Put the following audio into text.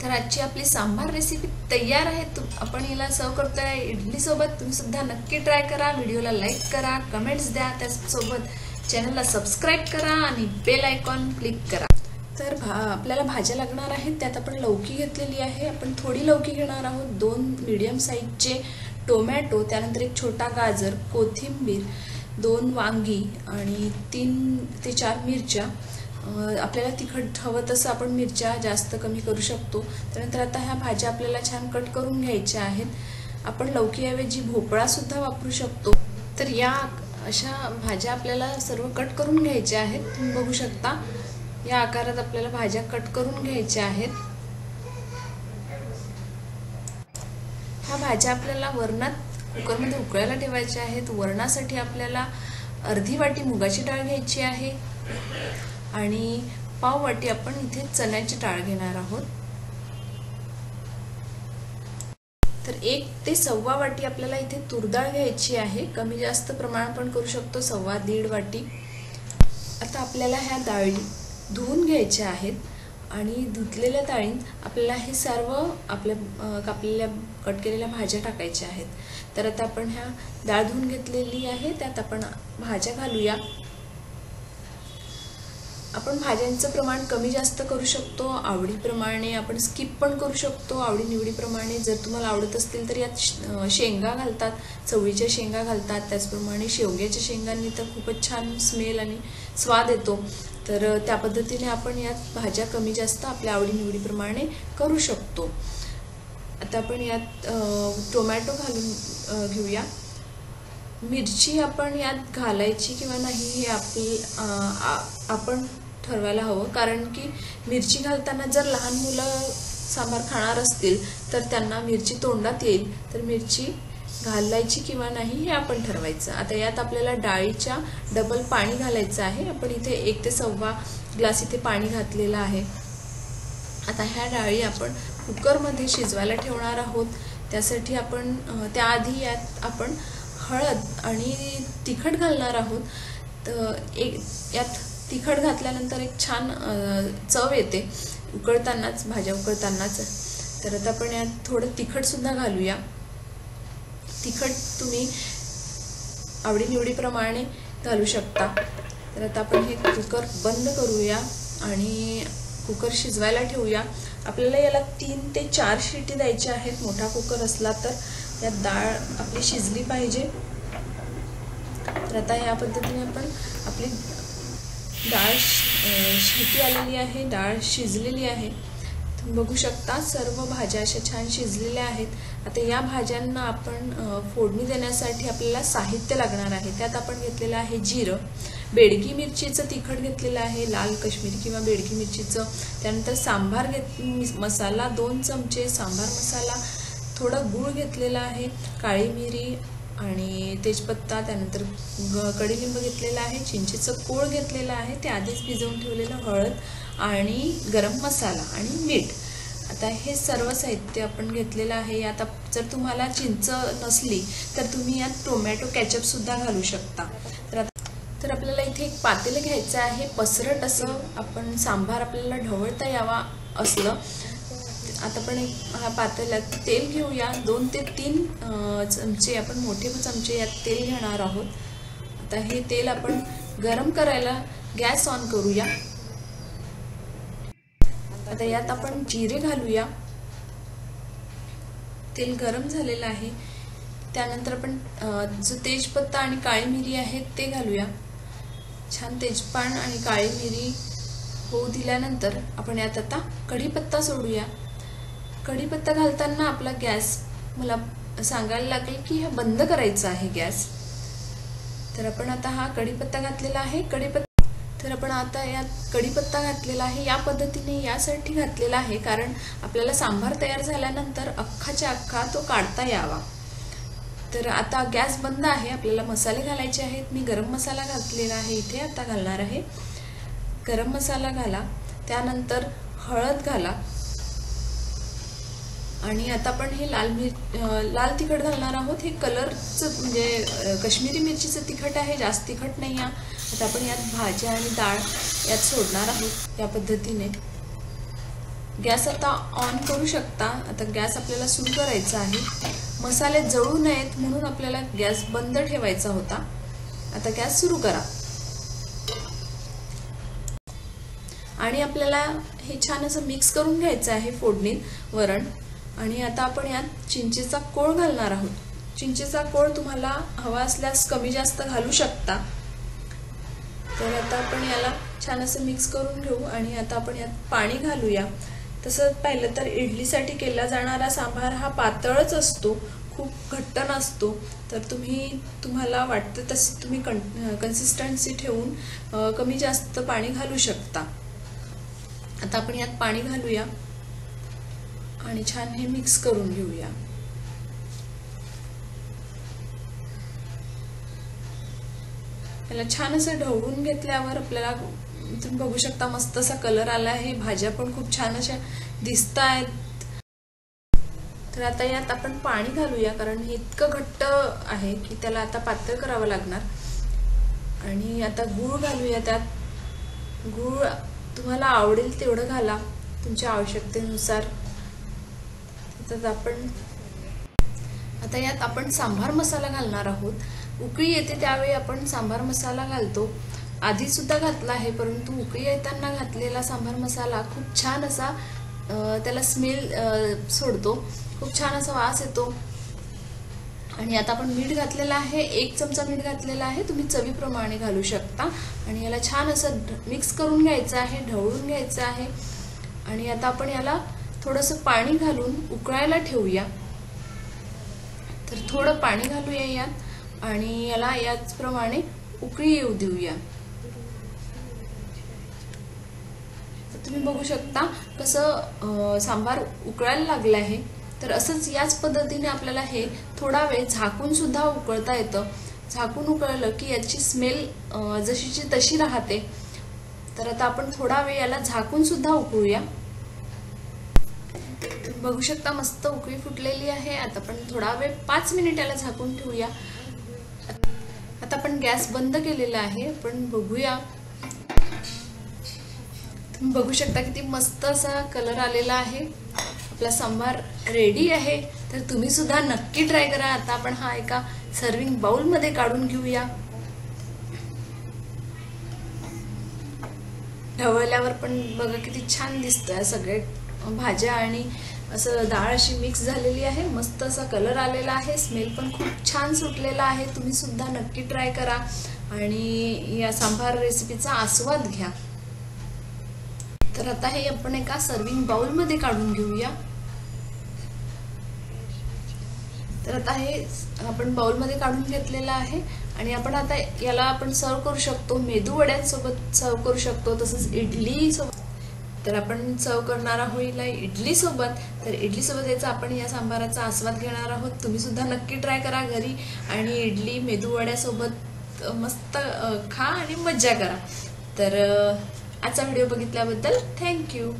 तर आजची आपली सांबार रेसिपी तयार आहे। आपण याला सर्व करतोय इडली सोबत। तुम्ही सुद्धा नक्की ट्राय करा। व्हिडिओला लाईक करा, कमेंट्स द्या, त्यासोबत चॅनलला सबस्क्राइब करा आणि बेल आयकॉन क्लिक करा। तर आपल्याला भाज्या लागणार आहेत। त्यात आपण लौकी घेतलेली आहे। आपण थोडी लौकी घेणार आहोत, 2 मीडियम साइजचे टोमॅटो, त्यानंतर एक छोटा गाजर, कोथिंबीर, 2 वांगी आणि 3 ते 4 मिरच्या। आपल्याला तिखट हवं तसं आपण मिरच्या जास्त कमी करू शकतो। त्यानंतर आता ह्या भाज्या आपल्याला छान कट करून घ्यायच्या आहेत। आपण लौकीऐवजी भोपळा सुद्धा वापरू शकतो। तर या अशा भाज्या आपल्याला सर्व कट करून घ्यायच्या आहेत। तुम्ही बघू शकता या आकारात आपल्याला भाज्या कट करून घ्यायच्या आहेत। ह्या भाज्या आपल्याला वरणात कुकरमध्ये उकळायला ठेवायच्या आहेत। वरणासाठी आपल्याला अर्धी वाटी मुगाची डाळ घ्यायची आहे आणि पाव वाटी आपण इथे चण्याची डाळ घेणार आहोत। तर 1 ते सव्वा वाटी आपल्याला इथे तूर डाळ घ्यायची आहे। कमी जास्त प्रमाण पण करू शकतो, 1.25 वाटी। आता आपल्याला ह्या डाळी धुवून घ्यायच्या आहेत आणि धुतलेल्या डाळीत आपल्याला हे सर्व आपल्या कापलेल्या कट केलेल्या भाज्या टाकायच्या आहेत। तर आता आपण ह्या डाळ धुवून घेतलेली आहे, त्यात आपण भाज्या घालूया। आपण भाज्यांचं प्रमाण कमी जास्त करू शकतो, आवडीप्रमाणे आपण स्किप पण करू शकतो, आवडी निवडीप्रमाणे। जर तुम्हाला आवडत असतील तर यात शेंगा घालतात, चवळीच्या शेंगा घालतात, त्याचप्रमाणे शेवग्याच्या शेंगांनी तर खूपच छान स्मेल आणि स्वाद येतो। तर त्या पद्धतीने आपण यात भाज्या कमी जास्त आपल्या आवडी निवडीप्रमाणे करू शकतो। आता आपण यात टोमॅटो घालून घेऊया। मिरची आपण यात घालायची किंवा नाही हे आपण ठरवायला हवं, कारण की मिरची घालताना जर लहान मुलं सांबार खाणार असतील तर त्यांना मिरची तोंडात येईल, तर मिरची घालायची किंवा नाही हे आपण ठरवायचं। आता यात आपल्याला डाळीच्या डबल पाणी घालायचं आहे। आपण इथे 1 ते सव्वा ग्लास इथे पाणी घातलेलं आहे। आता ह्या डाळी आपण कुकरमध्ये शिजवायला ठेवणार आहोत। त्यासाठी आपण त्याआधी यात आपण हळद आणि तिखट घालणार आहोत। तर यात तिखट घातल्यानंतर एक छान चव येते उकळतानाच, भाज्या उकळतानाच। तर आता आपण यात थोडं तिखट सुद्धा घालूया। तिखट तुम्ही आवडी निवडीप्रमाणे घालू शकता। तर आता आपण हे कुकर बंद करूया आणि कुकर शिजवायला ठेवूया। आपल्याला याला 3 ते 4 शिटी द्यायच्या आहेत। मोठा कुकर असला तर यात डाळ आपली शिजली पाहिजे। तर आता या पद्धतीने आपण आपली डाळ शिटी आलेली आहे, डाळ शिजलेली आहे। तुम्ही बघू शकता सर्व भाज्या अशा छान शिजलेल्या आहेत। आता या भाज्यांना आपण फोडणी देण्यासाठी आपल्याला साहित्य लागणार आहे। त्यात आपण घेतलेलं आहे जिरं, बेडगी मिरचीचं तिखट घेतलेलं आहे, लाल काश्मीरी किंवा बेडगी मिरचीचं। त्यानंतर सांबार मसाला 2 चमचे सांबार मसाला, थोडा गूळ घेतलेला आहे, काळी मिरी आणि तेजपत्ता, त्यानंतर कडीलिंब घेतलेला आहे, चिंचेचं कोळ घेतलेलं आहे, ते आधीच भिजवून ठेवलेलं, हळद आणि गरम मसाला आणि मीठ। आता हे सर्व साहित्य आपण घेतलेलं आहे। आता जर तुम्हाला चिंच नसली तर तुम्ही यात टोमॅटो केचप सुद्धा घालू शकता। तर आपल्याला इथे एक पातेलं घ्यायचं आहे, पसरट असं। आपण सांबार आपल्याला ढवळता यावा असलं। आता आपण ह्या पातेल्यात तेल घेऊया। 2 ते 3 चमचे आपण मोठे चमचे यात तेल घेणार आहोत। आता हे तेल आपण गरम करायला गॅस ऑन करूया। आता यात आपण जिरे घालूया। तेल गरम झालेलं आहे। त्यानंतर आपण जो तेजपत्ता आणि काळी मिरी आहे ते घालूया। छान तेजपान आणि काळी मिरी होऊ दिल्यानंतर आपण यात आता कढीपत्ता सोडूया। कढीपत्ता घालताना आपला गॅस मला सांगायला लागेल की हा बंद करायचा आहे गॅस। तर आपण आता हा कढीपत्ता घातलेला आहे। तर आपण आता यात कढीपत्ता घातलेला आहे। या पद्धतीने यासाठी घातलेला आहे कारण आपल्याला सांबार तयार झाल्यानंतर अख्खाच्या अख्खा तो काढता यावा। तर आता गॅस बंद आहे। आपल्याला मसाले घालायचे आहेत। मी गरम मसाला घातलेला आहे इथे, आता घालणार आहे। गरम मसाला घाला, त्यानंतर हळद घाला आणि आता आपण हे लाल तिखट घालणार आहोत। हे कलरचं म्हणजे काश्मीरी मिरचीचं तिखट आहे, जास्त तिखट नाही आहे। आता आपण यात भाज्या आणि डाळ यात सोडणार आहोत या पद्धतीने। गॅस आता ऑन करू शकता। आता गॅस आपल्याला सुरू करायचा आहे। मसाले जळू नयेत म्हणून आपल्याला गॅस बंद ठेवायचा होता। आता गॅस सुरू करा आणि आपल्याला हे छान असं मिक्स करून घ्यायचं आहे फोडणीत वरण। आणि आता आपण यात चिंचेचा कोळ घालणार आहोत। चिंचेचा कोळ तुम्हाला हवा असल्यास कमी जास्त घालू शकता। तर आता आपण याला छान असं मिक्स करून घेऊ आणि आता आपण यात पाणी घालूया। तसं पाहिलं तर इडलीसाठी केला जाणारा सांबार हा पातळच असतो, खूप घट्ट नसतो। तर तुम्हाला वाटतं तसं तुम्ही कन्सिस्टन्सी ठेवून कमी जास्त पाणी घालू शकता। आता आपण यात पाणी घालूया आणि छान हे मिक्स करून घेऊया। याला छान असं ढवळून घेतल्यावर आपल्याला तुम्ही बघू शकता मस्त असा कलर आला आहे। भाज्या पण खूप छान अशा दिसतायत। तर आता यात आपण पाणी घालूया, कारण हे इतकं घट्ट आहे की त्याला आता पातळ करावं लागणार। आणि आता गूळ घालूया त्यात। गूळ तुम्हाला आवडेल तेवढं घाला, तुमच्या आवश्यकतेनुसार। आता यात आपण सांबार मसाला घालणार आहोत। उकळी येते त्यावेळी आपण सांबार मसाला घालतो, आधी सुद्धा घातला आहे, परंतु उकळी येताना घातलेला सांबार मसाला खूप छान असा त्याला स्मेल सोडतो, खूप छान असा वास येतो। आणि आता आपण मीठ घातलेलं आहे, 1 चमचा मीठ घातलेला आहे, तुम्ही चवीप्रमाणे घालू शकता। आणि याला छान असं मिक्स करून घ्यायचं आहे, ढवळून घ्यायचं आहे। आणि आता आपण याला थोडंसं पाणी घालून उकळायला ठेवूया। तर थोडं पाणी घालूया यात आणि याला याचप्रमाणे उकळी येऊ देऊया। तुम्ही बघू शकता कसं सांबार उकळायला लागलं आहे। तर असंच याच पद्धतीने आपल्याला हे थोडा वेळ झाकून सुद्धा उकळता येतं। झाकून उकळलं की याची स्मेल जशीची तशी राहते। तर आता आपण थोडा वेळ याला झाकून सुद्धा उकळूया। बघू शकता मस्त उकळी फुटलेली आहे। आता आपण थोडा वेळ 5 मिनिट याला झाकून ठेवूया। आता आपण गॅस बंद केलेला आहे, पण बघूया। तुम्ही बघू शकता किती मस्त असा कलर आलेला आहे। आपला सांबार रेडी आहे। तर तुम्ही सुद्धा नक्की ट्राय करा। आता आपण हा एका सर्विंग बाउल मध्ये काढून घेऊया। ढवळल्यावर पण बघा किती छान दिसतंय, सगळे भाज्या आणि असं डाळ अशी मिक्स झालेली आहे। मस्त असा कलर आलेला आहे, स्मेल पण खूप छान सुटलेला आहे। तुम्ही सुद्धा नक्की ट्राय करा आणि या सांबार रेसिपीचा आस्वाद घ्या। तर आता हे आपण एका सर्विंग बाउल मध्ये काढून घेऊया। तर आता हे आपण बाउल मध्ये काढून घेतलेलं आहे आणि आपण आता याला आपण सर्व करू शकतो, मेदू वड्यांसोबत सर्व करू शकतो, तसंच इडली सोबत। तर आपण सर्व करणार आहोत इडली सोबत। तर इडली सोबत याचा आपण या सांबाराचा आस्वाद घेणार आहोत। तुम्ही सुद्धा नक्की ट्राय करा घरी आणि इडली मेदू वड्यासोबत मस्त खा आणि मज्जा करा। तर आजचा व्हिडिओ बघितल्याबद्दल थँक्यू।